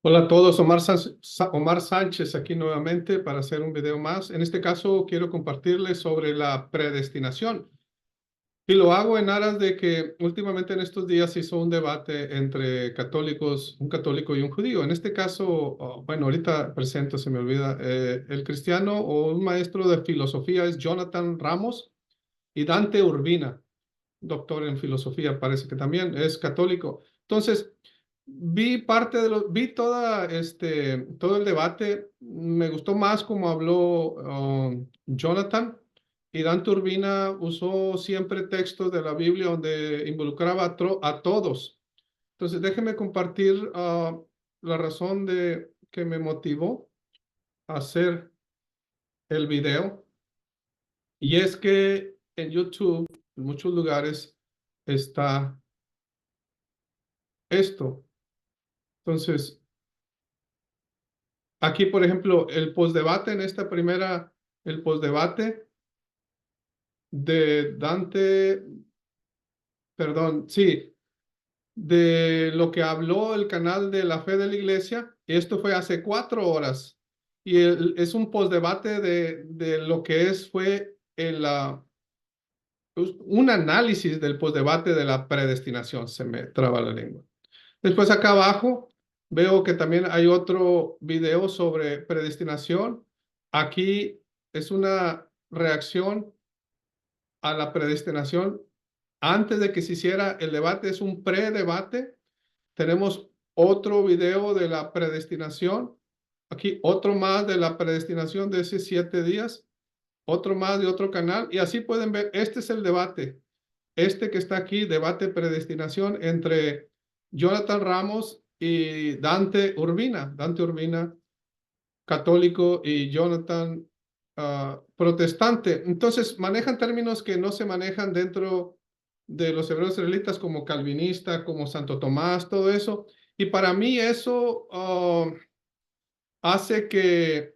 Hola a todos, Omar Sánchez aquí nuevamente para hacer un video más. En este caso quiero compartirles sobre la predestinación y lo hago en aras de que últimamente en estos días se hizo un debate entre católicos, un católico y un judío. En este caso, bueno, ahorita presento, se me olvida, el cristiano o un maestro de filosofía es Jonathan Ramos y Dante Urbina, doctor en filosofía, parece que también es católico. Entonces, vi todo el debate. Me gustó más como habló Jonathan, y Dan Turbina usó siempre textos de la Biblia donde involucraba a todos. Entonces, déjeme compartir la razón de que me motivó a hacer el video. Y es que en YouTube, en muchos lugares, está esto. Entonces, aquí, por ejemplo, el postdebate el postdebate de Dante, perdón, sí, de lo que habló el canal de la fe de la iglesia. Esto fue hace 4 horas y es un postdebate de lo que fue un análisis del postdebate de la predestinación. Se me traba la lengua. Después acá abajo veo que también hay otro video sobre predestinación. Aquí es una reacción a la predestinación antes de que se hiciera el debate, es un predebate. Tenemos otro video de la predestinación. Aquí otro más de la predestinación de esos 7 días. Otro más de otro canal. Y así pueden ver, este es el debate. Este que está aquí, debate predestinación entre Jonathan Ramos y Dante Urbina, católico, y Jonathan, protestante. Entonces, manejan términos que no se manejan dentro de los hebreos israelitas, como calvinista, como Santo Tomás, todo eso. Y para mí eso hace que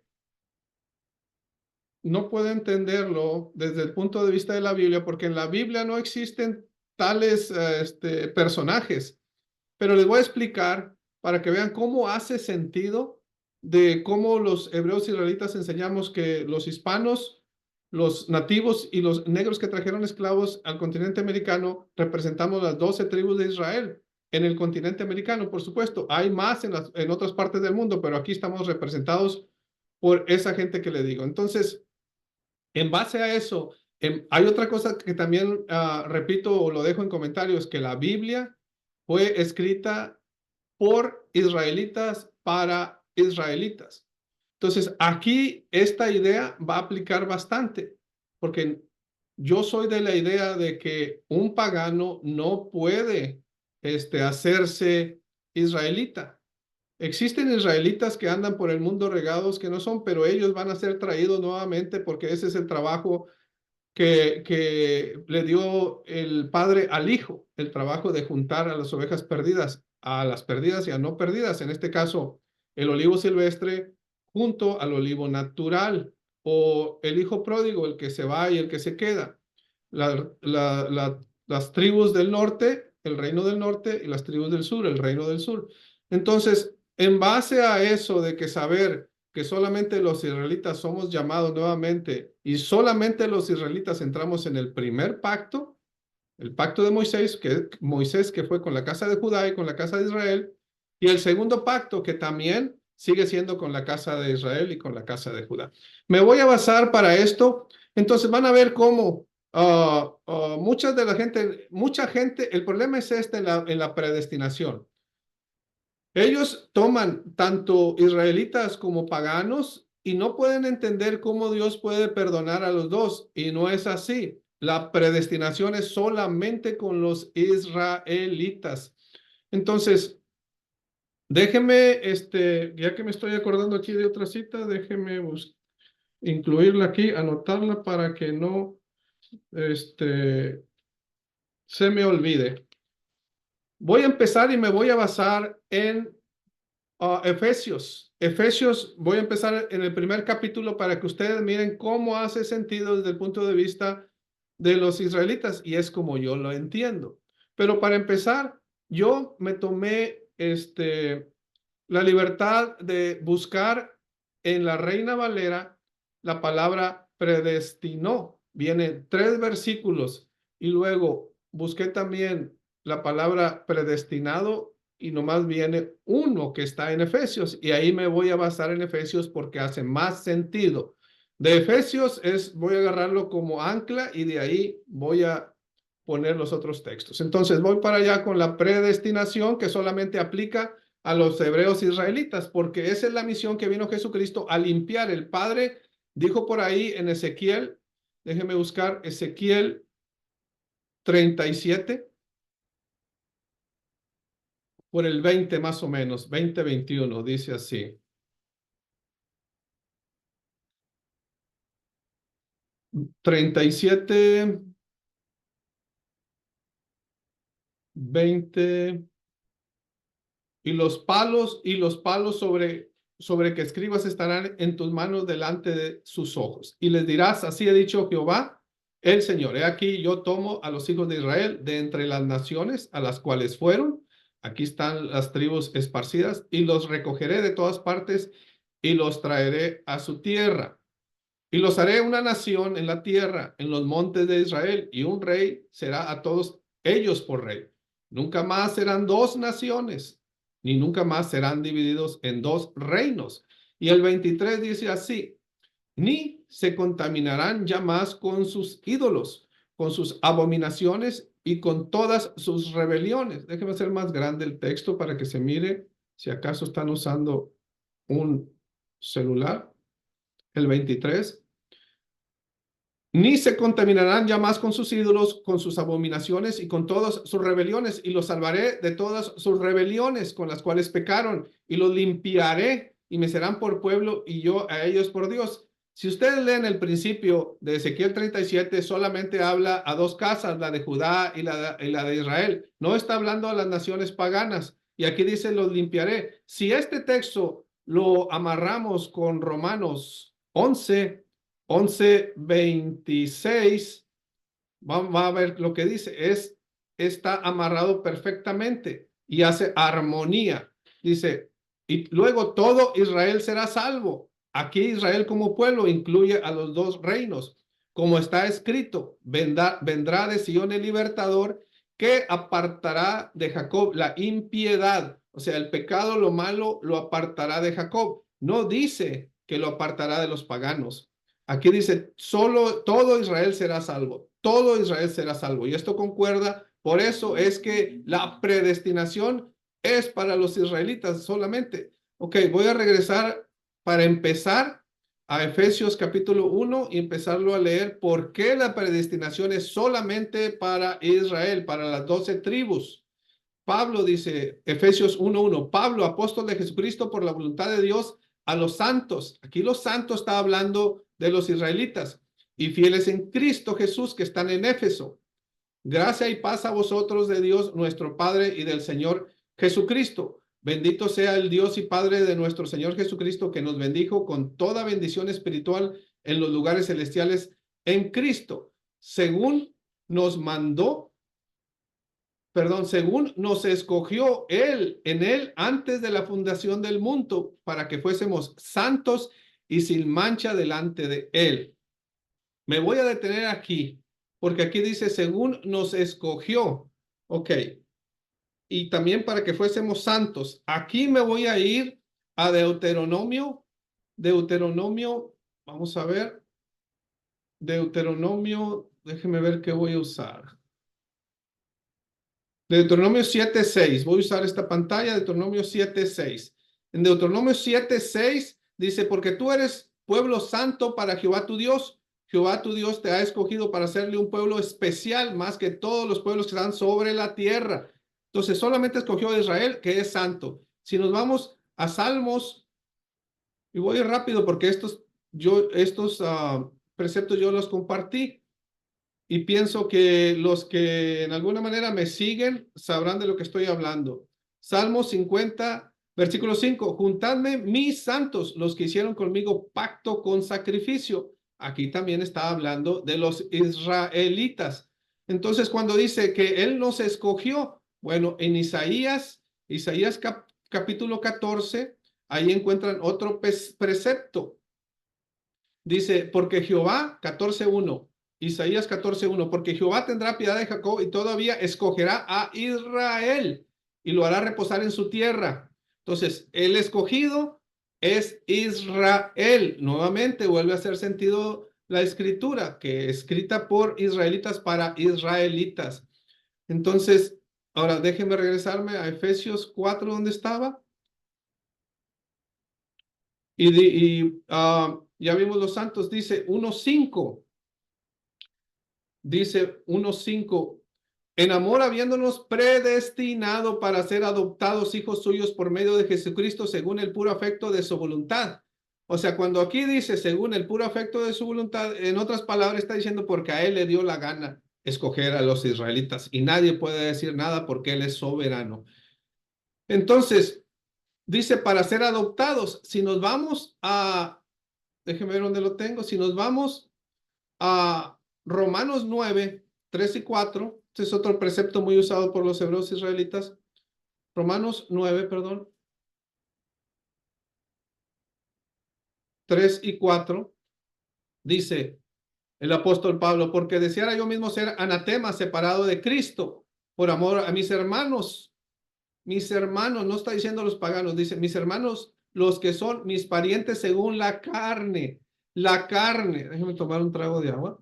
no puedo entenderlo desde el punto de vista de la Biblia, porque en la Biblia no existen tales personajes. Pero les voy a explicar para que vean cómo hace sentido de cómo los hebreos israelitas enseñamos que los hispanos, los nativos y los negros que trajeron esclavos al continente americano representamos las 12 tribus de Israel. En el continente americano, por supuesto, hay más en otras partes del mundo, pero aquí estamos representados por esa gente que le digo. Entonces, en base a eso, hay otra cosa que también repito o lo dejo en comentarios, que la Biblia fue escrita por israelitas para israelitas. Entonces, aquí esta idea va a aplicar bastante, porque yo soy de la idea de que un pagano no puede hacerse israelita. Existen israelitas que andan por el mundo regados que no son, pero ellos van a ser traídos nuevamente porque ese es el trabajo que le dio el padre al hijo, el trabajo de juntar a las ovejas perdidas, a las perdidas y a no perdidas. En este caso, el olivo silvestre junto al olivo natural, o el hijo pródigo, el que se va y el que se queda. Las tribus del norte, el reino del norte, y las tribus del sur, el reino del sur. Entonces, en base a eso de que saber que solamente los israelitas somos llamados nuevamente y solamente los israelitas entramos en el primer pacto, el pacto de Moisés que fue con la casa de Judá y con la casa de Israel, y el segundo pacto que también sigue siendo con la casa de Israel y con la casa de Judá. Me voy a basar para esto. Entonces van a ver cómo mucha gente, el problema es en la predestinación. Ellos toman tanto israelitas como paganos y no pueden entender cómo Dios puede perdonar a los dos. Y no es así. La predestinación es solamente con los israelitas. Entonces, déjeme, ya que me estoy acordando aquí de otra cita, déjeme incluirla aquí, anotarla para que no, se me olvide. Voy a empezar y me voy a basar en Efesios. Efesios, voy a empezar en el primer capítulo para que ustedes miren cómo hace sentido desde el punto de vista de los israelitas, y es como yo lo entiendo. Pero para empezar, yo me tomé la libertad de buscar en la Reina Valera la palabra predestinó. Vienen 3 versículos y luego busqué también la palabra predestinado y nomás viene uno que está en Efesios y ahí me voy a basar en Efesios porque hace más sentido. De Efesios voy a agarrarlo como ancla y de ahí voy a poner los otros textos. Entonces voy para allá con la predestinación que solamente aplica a los hebreos israelitas, porque esa es la misión que vino Jesucristo a limpiar. El Padre dijo por ahí en Ezequiel, déjeme buscar Ezequiel 37, por el 20 más o menos, 20-21, dice así. 37, 20, y los palos sobre que escribas estarán en tus manos delante de sus ojos. Y les dirás, así ha dicho Jehová, el Señor, he aquí yo tomo a los hijos de Israel de entre las naciones a las cuales fueron, aquí están las tribus esparcidas, y los recogeré de todas partes y los traeré a su tierra. Y los haré una nación en la tierra, en los montes de Israel, y un rey será a todos ellos por rey. Nunca más serán 2 naciones, ni nunca más serán divididos en 2 reinos. Y el 23 dice así, ni se contaminarán ya más con sus ídolos, con sus abominaciones y con todas sus rebeliones. Déjeme hacer más grande el texto para que se mire si acaso están usando un celular. El 23. Ni se contaminarán ya más con sus ídolos, con sus abominaciones y con todas sus rebeliones, y los salvaré de todas sus rebeliones con las cuales pecaron, y los limpiaré, y me serán por pueblo, y yo a ellos por Dios. Si ustedes leen el principio de Ezequiel 37, solamente habla a 2 casas, la de Judá y la de Israel. No está hablando a las naciones paganas. Y aquí dice, los limpiaré. Si este texto lo amarramos con Romanos 11:26, va a ver lo que dice, está amarrado perfectamente y hace armonía. Dice, y luego todo Israel será salvo. Aquí Israel como pueblo incluye a los 2 reinos. Como está escrito, vendrá de Sion el libertador que apartará de Jacob la impiedad. O sea, el pecado, lo malo, lo apartará de Jacob. No dice que lo apartará de los paganos. Aquí dice, todo Israel será salvo, todo Israel será salvo. Y esto concuerda, por eso es que la predestinación es para los israelitas solamente. Ok, voy a regresar para empezar a Efesios capítulo 1 y empezarlo a leer por qué la predestinación es solamente para Israel, para las 12 tribus. Pablo dice, Efesios 1:1, Pablo, apóstol de Jesucristo por la voluntad de Dios, a los santos. Aquí los santos está hablando de los israelitas y fieles en Cristo Jesús que están en Éfeso. Gracia y paz a vosotros de Dios nuestro Padre y del Señor Jesucristo. Bendito sea el Dios y Padre de nuestro Señor Jesucristo que nos bendijo con toda bendición espiritual en los lugares celestiales en Cristo, según nos mandó, según nos escogió en él antes de la fundación del mundo para que fuésemos santos y sin mancha delante de él. Me voy a detener aquí porque aquí dice según nos escogió. Ok. Y también para que fuésemos santos. Aquí me voy a ir a Deuteronomio. Deuteronomio, vamos a ver. Deuteronomio, déjeme ver qué voy a usar. Deuteronomio 7:6. Voy a usar esta pantalla, Deuteronomio 7:6. En Deuteronomio 7:6 dice, porque tú eres pueblo santo para Jehová tu Dios. Jehová tu Dios te ha escogido para hacerle un pueblo especial más que todos los pueblos que están sobre la tierra. Entonces solamente escogió a Israel, que es santo. Si nos vamos a Salmos, y voy rápido porque estos preceptos yo los compartí. Y pienso que los que en alguna manera me siguen sabrán de lo que estoy hablando. Salmo 50, versículo 5. Juntadme mis santos, los que hicieron conmigo pacto con sacrificio. Aquí también está hablando de los israelitas. Entonces, cuando dice que él nos escogió, bueno, en Isaías capítulo 14, ahí encuentran otro precepto. Dice, porque Jehová, 14:1, Isaías 14:1, porque Jehová tendrá piedad de Jacob y todavía escogerá a Israel y lo hará reposar en su tierra. Entonces, el escogido es Israel. Nuevamente vuelve a hacer sentido la escritura, que es escrita por israelitas para israelitas. Entonces, ahora déjenme regresarme a Efesios 4, donde estaba. Ya vimos los santos, dice 1:5. Dice 1:5. En amor habiéndonos predestinado para ser adoptados hijos suyos por medio de Jesucristo según el puro afecto de su voluntad. O sea, cuando aquí dice según el puro afecto de su voluntad, en otras palabras está diciendo porque a él le dio la gana escoger a los israelitas y nadie puede decir nada porque él es soberano. Entonces, dice para ser adoptados. Si nos vamos a, déjeme ver dónde lo tengo, si nos vamos a Romanos 9, 3 y 4, este es otro precepto muy usado por los hebreos israelitas. Romanos 9, perdón, 3 y 4, dice el apóstol Pablo, porque deseara yo mismo ser anatema, separado de Cristo, por amor a mis hermanos, no está diciendo los paganos, dice mis hermanos, los que son mis parientes según la carne, déjenme tomar un trago de agua.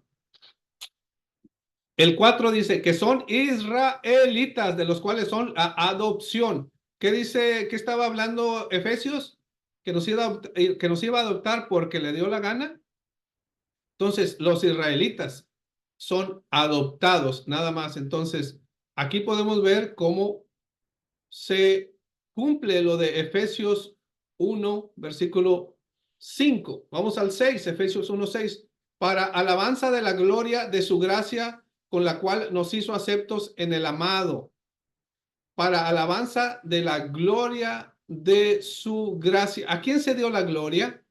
El 4 dice que son israelitas, de los cuales son la adopción. ¿Qué dice? ¿Qué estaba hablando Efesios? Que nos iba a adoptar porque le dio la gana. Entonces, los israelitas son adoptados, nada más. Entonces, aquí podemos ver cómo se cumple lo de Efesios 1, versículo 5. Vamos al 6, Efesios 1:6. Para alabanza de la gloria de su gracia, con la cual nos hizo aceptos en el amado. Para alabanza de la gloria de su gracia. ¿A quién se dio la gloria?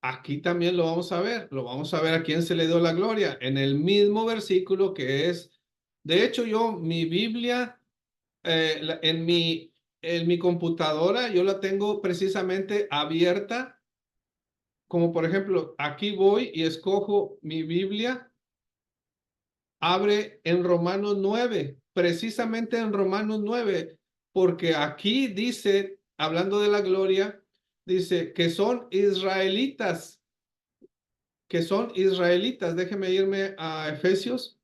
Aquí también lo vamos a ver. Lo vamos a ver a quién se le dio la gloria. En el mismo versículo que es. De hecho, mi Biblia, en mi computadora, yo la tengo precisamente abierta. Como por ejemplo, aquí voy y escojo mi Biblia. Abre en Romanos 9, precisamente en Romanos 9, porque aquí dice, hablando de la gloria, dice que son israelitas, Déjeme irme a Efesios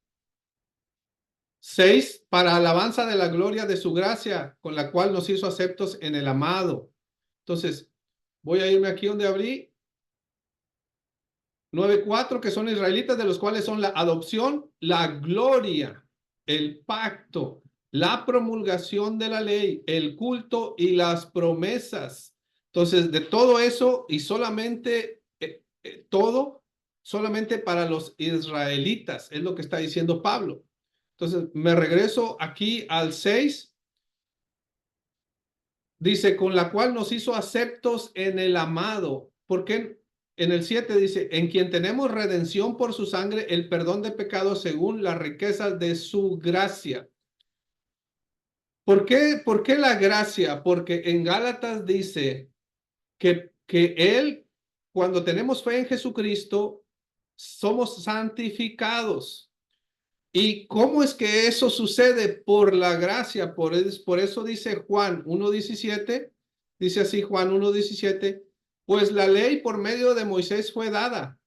6, para alabanza de la gloria de su gracia, con la cual nos hizo aceptos en el amado. Entonces, voy a irme aquí donde abrí 9:4, que son israelitas, de los cuales son la adopción, la gloria, el pacto, la promulgación de la ley, el culto y las promesas. Entonces, de todo eso y solamente todo, solamente para los israelitas, es lo que está diciendo Pablo. Entonces, me regreso aquí al 6. Dice, con la cual nos hizo aceptos en el amado. ¿Por qué? En el 7 dice, en quien tenemos redención por su sangre, el perdón de pecados según las riquezas de su gracia. ¿Por qué la gracia? Porque en Gálatas dice que él, cuando tenemos fe en Jesucristo, somos santificados. ¿Y cómo es que eso sucede? Por la gracia. Por eso dice Juan 1:17, dice así Juan 1:17, pues la ley por medio de Moisés fue dada.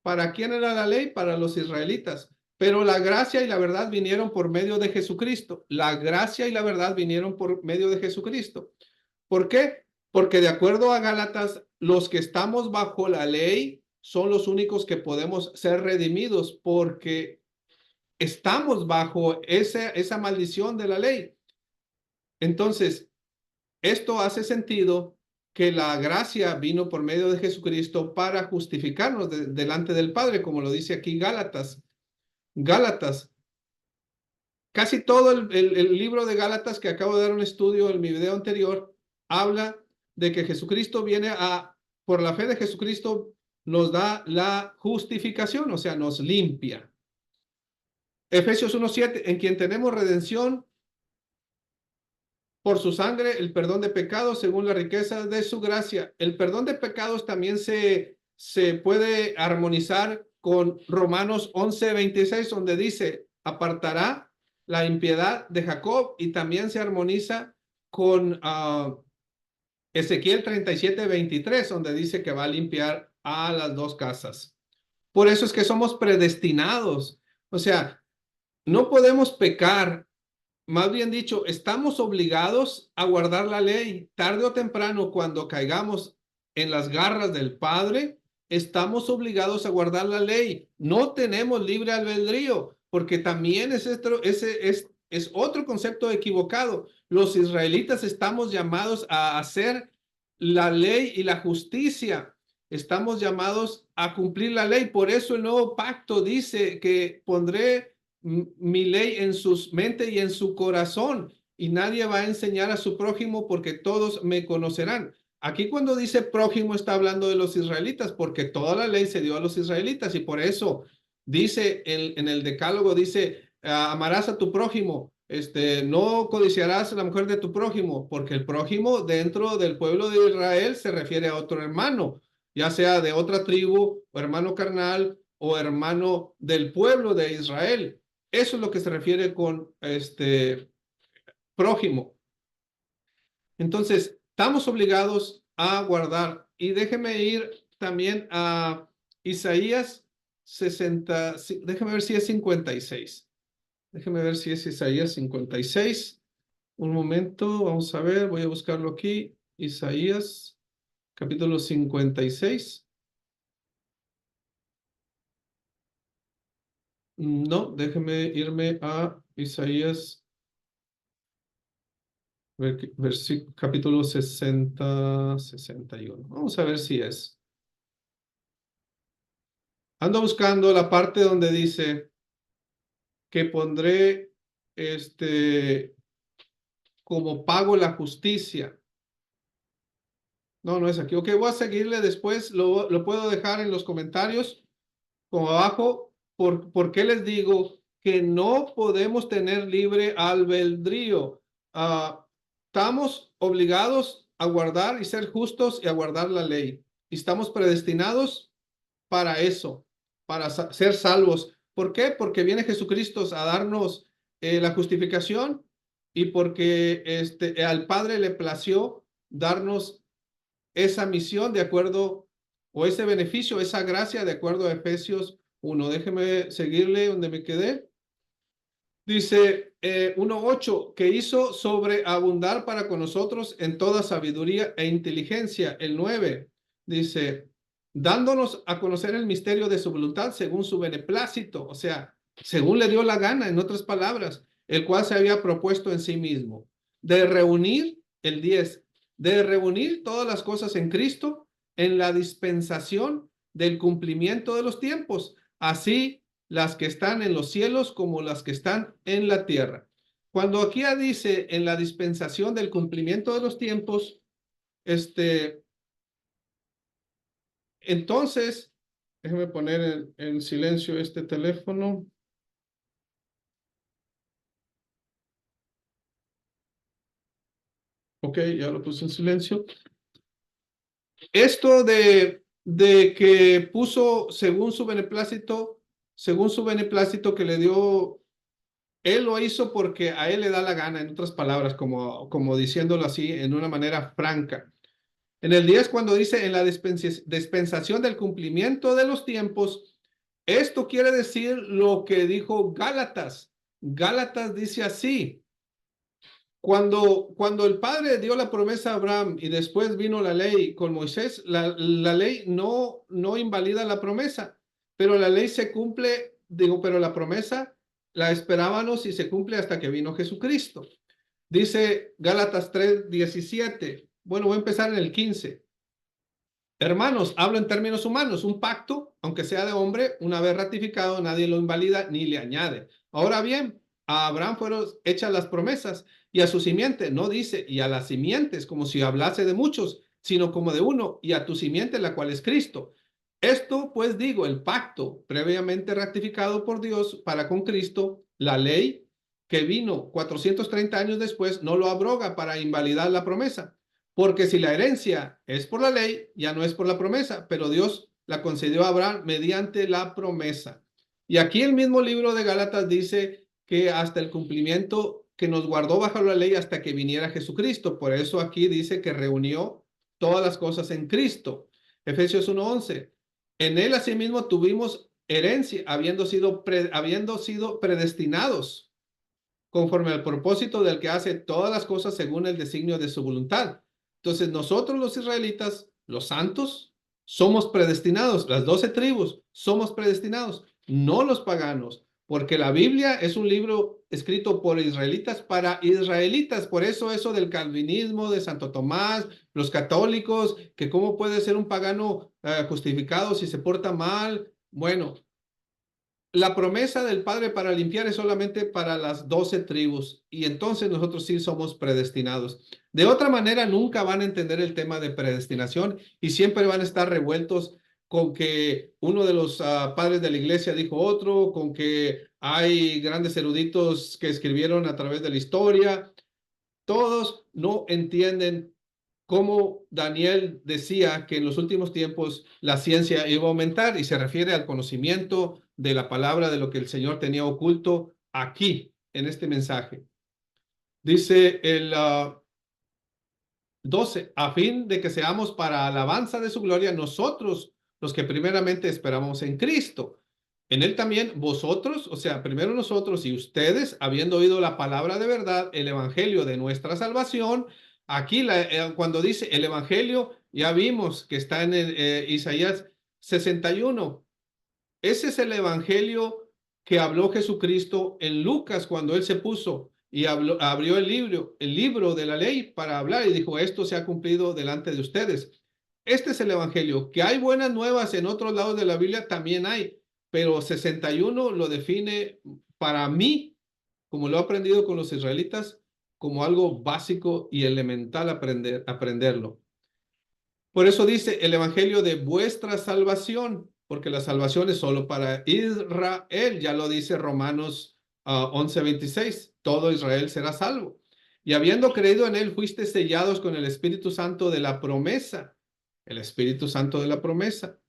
¿Para quién era la ley? Para los israelitas. Pero la gracia y la verdad vinieron por medio de Jesucristo. La gracia y la verdad vinieron por medio de Jesucristo. ¿Por qué? Porque de acuerdo a Gálatas, los que estamos bajo la ley son los únicos que podemos ser redimidos, porque estamos bajo esa maldición de la ley. Entonces, esto hace sentido que la gracia vino por medio de Jesucristo para justificarnos delante del Padre, como lo dice aquí Gálatas. Casi todo el libro de Gálatas, que acabo de dar un estudio en mi video anterior, habla de que Jesucristo viene por la fe de Jesucristo, nos da la justificación, o sea, nos limpia. Efesios 1:7, en quien tenemos redención por su sangre el perdón de pecados según la riqueza de su gracia. El perdón de pecados también se puede armonizar con Romanos 11:26, donde dice, apartará la impiedad de Jacob, y también se armoniza con Ezequiel 37:23, donde dice que va a limpiar a las dos casas. Por eso es que somos predestinados. O sea, no podemos pecar. Más bien dicho, estamos obligados a guardar la ley. Tarde o temprano, cuando caigamos en las garras del Padre, estamos obligados a guardar la ley. No tenemos libre albedrío, porque también es otro concepto equivocado. Los israelitas estamos llamados a hacer la ley y la justicia. Estamos llamados a cumplir la ley. Por eso el nuevo pacto dice que pondré mi ley en su mente y en su corazón, y nadie va a enseñar a su prójimo porque todos me conocerán. Aquí cuando dice prójimo está hablando de los israelitas, porque toda la ley se dio a los israelitas, y por eso dice en el decálogo, dice, amarás a tu prójimo, no codiciarás a la mujer de tu prójimo, porque el prójimo dentro del pueblo de Israel se refiere a otro hermano, ya sea de otra tribu, o hermano carnal, o hermano del pueblo de Israel. Eso es lo que se refiere con prójimo. Entonces, estamos obligados a guardar. Y déjeme ir también a Isaías 60, déjeme ver si es 56. Déjeme ver si es Isaías 56. Un momento, vamos a ver, voy a buscarlo aquí. Isaías, capítulo 56. No, déjeme irme a Isaías, capítulo 60, 61. Vamos a ver si es. Ando buscando la parte donde dice que pondré como pago la justicia. No, no es aquí. Ok, voy a seguirle después. Lo puedo dejar en los comentarios como abajo. ¿Por qué les digo que no podemos tener libre albedrío? Estamos obligados a guardar y ser justos y a guardar la ley. Y estamos predestinados para eso, para ser salvos. ¿Por qué? Porque viene Jesucristo a darnos la justificación, y porque al Padre le plació darnos esa misión de acuerdo, o ese beneficio, esa gracia de acuerdo a Efesios 1. Déjeme seguirle donde me quedé. Dice 1:8, que hizo sobreabundar para con nosotros en toda sabiduría e inteligencia. El 9 dice, dándonos a conocer el misterio de su voluntad según su beneplácito, o sea, según le dio la gana, en otras palabras, el cual se había propuesto en sí mismo, de reunir, el 10, de reunir todas las cosas en Cristo en la dispensación del cumplimiento de los tiempos, así las que están en los cielos como las que están en la tierra. Cuando aquí dice en la dispensación del cumplimiento de los tiempos, entonces, déjeme poner en silencio este teléfono. Ok, ya lo puse en silencio. Esto de que puso según su beneplácito que le dio, él lo hizo porque a él le da la gana, en otras palabras, como diciéndolo así, en una manera franca. En el 10, cuando dice en la dispensación del cumplimiento de los tiempos, esto quiere decir lo que dijo Gálatas. Gálatas dice así: cuando el Padre dio la promesa a Abraham y después vino la ley con Moisés, la ley no invalida la promesa, pero la ley se cumple, pero la promesa la esperábamos y se cumple hasta que vino Jesucristo. Dice Gálatas 3:17. Bueno, voy a empezar en el 15. Hermanos, hablo en términos humanos. Un pacto, aunque sea de hombre, una vez ratificado, nadie lo invalida ni le añade. Ahora bien, a Abraham fueron hechas las promesas, y a su simiente, no dice, y a las simientes, como si hablase de muchos, sino como de uno, y a tu simiente, la cual es Cristo. Esto, pues digo, el pacto previamente ratificado por Dios para con Cristo, la ley, que vino 430 años después no lo abroga para invalidar la promesa. Porque si la herencia es por la ley, ya no es por la promesa, pero Dios la concedió a Abraham mediante la promesa. Y aquí el mismo libro de Gálatas dice que hasta el cumplimiento que nos guardó bajo la ley hasta que viniera Jesucristo. Por eso aquí dice que reunió todas las cosas en Cristo. Efesios 1:11. En él asimismo tuvimos herencia, habiendo sido predestinados conforme al propósito del que hace todas las cosas según el designio de su voluntad. Entonces nosotros los israelitas, los santos, somos predestinados, las 12 tribus somos predestinados, no los paganos, porque la Biblia es un libro escrito por israelitas para israelitas. Por eso del calvinismo, de Santo Tomás, los católicos, que cómo puede ser un pagano justificado si se porta mal. Bueno, la promesa del Padre para limpiar es solamente para las 12 tribus y entonces nosotros sí somos predestinados. De otra manera, nunca van a entender el tema de predestinación y siempre van a estar revueltos con que uno de los padres de la iglesia dijo otro, con que hay grandes eruditos que escribieron a través de la historia. Todos no entienden cómo Daniel decía que en los últimos tiempos la ciencia iba a aumentar y se refiere al conocimiento de la palabra de lo que el Señor tenía oculto aquí en este mensaje. Dice el 12, a fin de que seamos para alabanza de su gloria nosotros los que primeramente esperamos en Cristo. En él también vosotros, o sea, primero nosotros y ustedes, habiendo oído la palabra de verdad, el evangelio de nuestra salvación. Aquí cuando dice el evangelio, ya vimos que está en Isaías 61. Ese es el evangelio que habló Jesucristo en Lucas cuando él se puso y abrió el libro de la ley para hablar y dijo, esto se ha cumplido delante de ustedes. Este es el evangelio. Que hay buenas nuevas en otros lados de la Biblia, también hay, pero 61 lo define para mí, como lo he aprendido con los israelitas, como algo básico y elemental aprenderlo. Por eso dice el evangelio de vuestra salvación, porque la salvación es solo para Israel. Ya lo dice Romanos 11:26. Todo Israel será salvo. Y habiendo creído en él, fuiste sellados con el Espíritu Santo de la promesa. El Espíritu Santo de la promesa.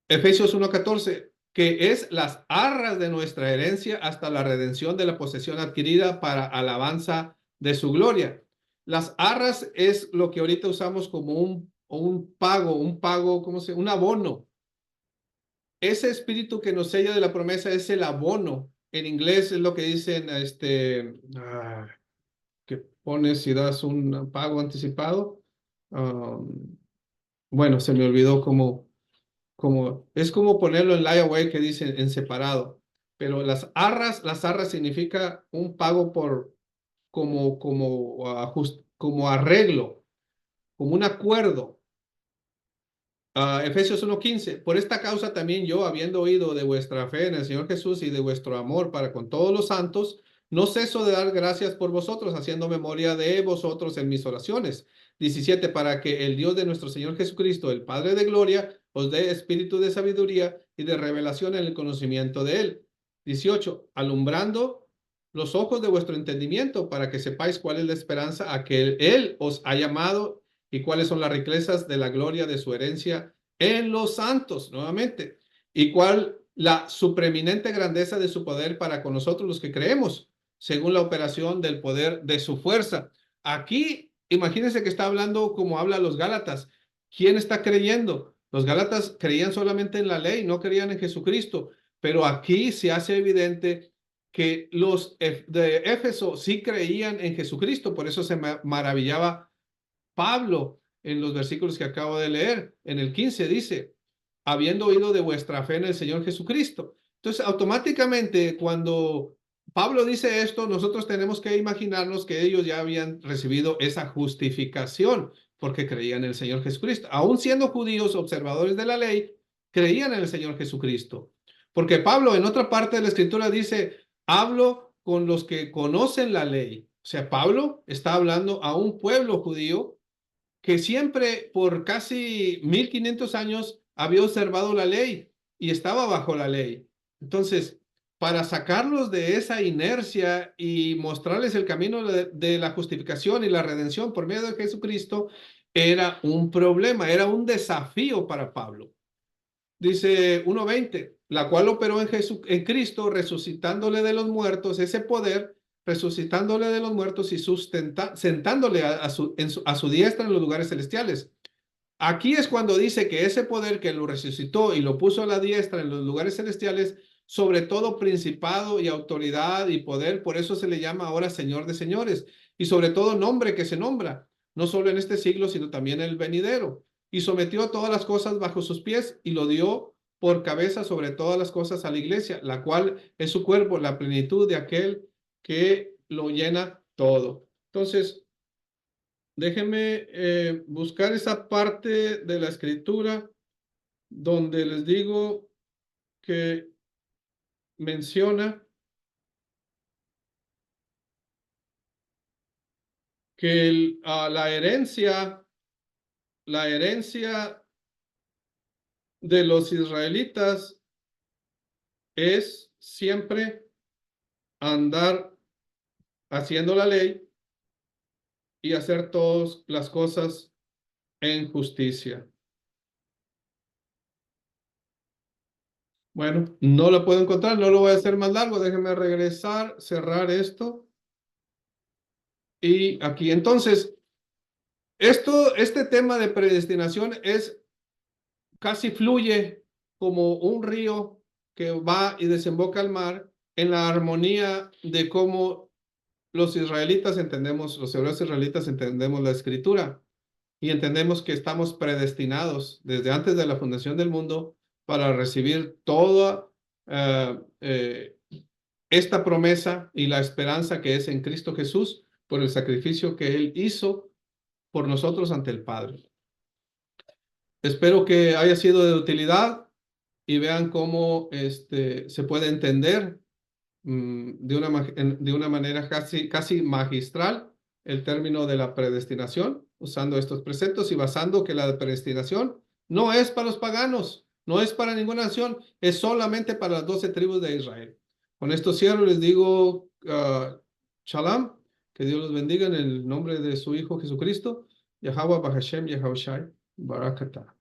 Efesios 1:14, que es las arras de nuestra herencia hasta la redención de la posesión adquirida para alabanza de su gloria. Las arras es lo que ahorita usamos como un pago, ¿cómo se? Un abono. Ese espíritu que nos sella de la promesa es el abono. En inglés es lo que dicen, que pones si das un pago anticipado. Bueno, se me olvidó es como ponerlo en layaway que dicen en separado. Pero las arras significa un pago como arreglo, como un acuerdo. Efesios 1:15, por esta causa también yo, habiendo oído de vuestra fe en el Señor Jesús y de vuestro amor para con todos los santos, no ceso de dar gracias por vosotros, haciendo memoria de vosotros en mis oraciones. 17, para que el Dios de nuestro Señor Jesucristo, el Padre de gloria, os dé espíritu de sabiduría y de revelación en el conocimiento de Él. 18, alumbrando los ojos de vuestro entendimiento, para que sepáis cuál es la esperanza a que Él os ha llamado y cuáles son las riquezas de la gloria de su herencia en los santos, nuevamente, y cuál la supreeminente grandeza de su poder para con nosotros los que creemos, según la operación del poder de su fuerza. Aquí, imagínense que está hablando como habla los Gálatas. ¿Quién está creyendo? Los Gálatas creían solamente en la ley, no creían en Jesucristo, pero aquí se hace evidente que los de Éfeso sí creían en Jesucristo, por eso se maravillaba Pablo en los versículos que acabo de leer. En el 15 dice, habiendo oído de vuestra fe en el Señor Jesucristo. Entonces, automáticamente, cuando Pablo dice esto, nosotros tenemos que imaginarnos que ellos ya habían recibido esa justificación porque creían en el Señor Jesucristo. Aún siendo judíos observadores de la ley, creían en el Señor Jesucristo. Porque Pablo en otra parte de la escritura dice, hablo con los que conocen la ley. O sea, Pablo está hablando a un pueblo judío que siempre por casi 1500 años había observado la ley y estaba bajo la ley. Entonces, para sacarlos de esa inercia y mostrarles el camino de la justificación y la redención por medio de Jesucristo, era un problema, era un desafío para Pablo. Dice 1:20, la cual operó en Cristo, resucitándole de los muertos, ese poder, resucitándole de los muertos y sentándole a su diestra en los lugares celestiales. Aquí es cuando dice que ese poder que lo resucitó y lo puso a la diestra en los lugares celestiales, sobre todo principado y autoridad y poder, por eso se le llama ahora Señor de señores, y sobre todo nombre que se nombra, no solo en este siglo, sino también en el venidero, y sometió todas las cosas bajo sus pies y lo dio por cabeza sobre todas las cosas a la iglesia, la cual es su cuerpo, la plenitud de aquel que lo llena todo. Entonces, déjenme buscar esa parte de la escritura donde les digo que menciona que la herencia de los israelitas es siempre andar haciendo la ley y hacer todas las cosas en justicia. Bueno, no lo puedo encontrar, no lo voy a hacer más largo. Déjenme regresar, cerrar esto. Y aquí, entonces, este tema de predestinación es casi fluye como un río que va y desemboca al mar en la armonía de cómo los israelitas entendemos, los hebreos israelitas entendemos la escritura y entendemos que estamos predestinados desde antes de la fundación del mundo para recibir toda esta promesa y la esperanza que es en Cristo Jesús por el sacrificio que Él hizo por nosotros ante el Padre. Espero que haya sido de utilidad y vean cómo se puede entender de una manera casi magistral el término de la predestinación, usando estos preceptos y basando que la predestinación no es para los paganos, no es para ninguna nación, es solamente para las 12 tribus de Israel. Con esto cierro, les digo Shalom, que Dios los bendiga en el nombre de su Hijo Jesucristo, Yahweh Bahashem Yahushai Barakatah.